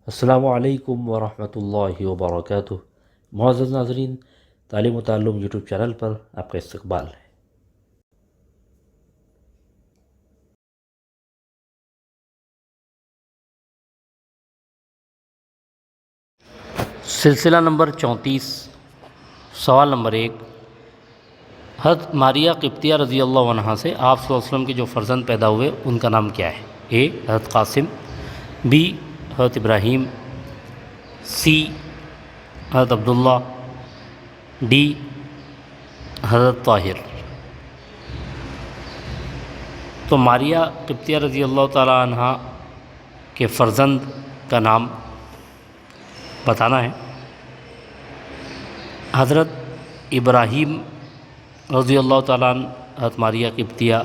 السلام علیکم ورحمۃ اللہ وبرکاتہ۔ معزز ناظرین، تعلیم و تعلم یوٹیوب چینل پر آپ کا استقبال ہے۔ سلسلہ نمبر 34، سوال نمبر 1، حضرت ماریہ قبطیہ رضی اللہ عنہا سے آپ صلی اللہ علیہ وسلم کے جو فرزند پیدا ہوئے ان کا نام کیا ہے؟ اے حضرت قاسم، بی حضرت ابراہیم، سی حضرت عبداللہ، ڈی حضرت طاہر۔ تو ماریہ قبطیہ رضی اللہ تعالی عنہا کے فرزند کا نام بتانا ہے۔ حضرت ابراہیم رضی اللہ تعالیٰ عنہ حضرت ماریہ قبطیہ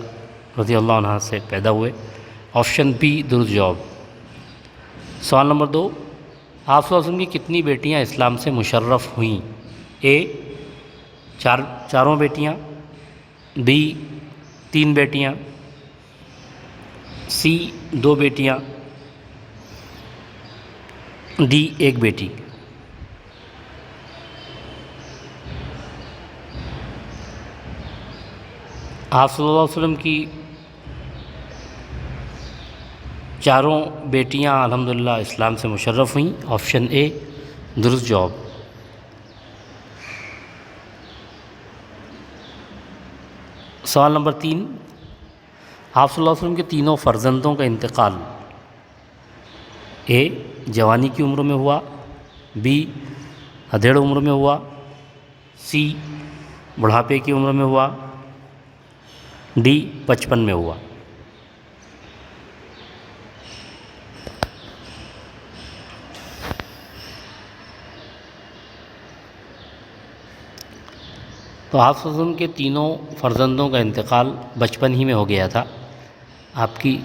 رضی اللہ عنہ سے پیدا ہوئے، آپشن بی درست جواب۔ سوال نمبر 2، آپ صلی اللہ علیہ وسلم کی کتنی بیٹیاں اسلام سے مشرف ہوئیں؟ اے چاروں بیٹیاں، بی 3 بیٹیاں، سی 2 بیٹیاں، ڈی 1 بیٹی۔ آپ صلی اللہ علیہ وسلم کی چاروں بیٹیاں الحمدللہ اسلام سے مشرف ہوئیں، آپشن اے درست جواب۔ سوال نمبر 3، آپ صلی اللہ علیہ وسلم کے تینوں فرزندوں کا انتقال اے جوانی کی عمر میں ہوا، بی ادھیڑ عمر میں ہوا، سی بڑھاپے کی عمر میں ہوا، ڈی 55 میں ہوا۔ تو آپ صلی اللہ علیہ وسلم کے تینوں فرزندوں کا انتقال بچپن ہی میں ہو گیا تھا۔ آپ کی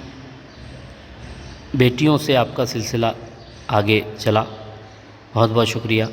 بیٹیوں سے آپ کا سلسلہ آگے چلا۔ بہت بہت شکریہ۔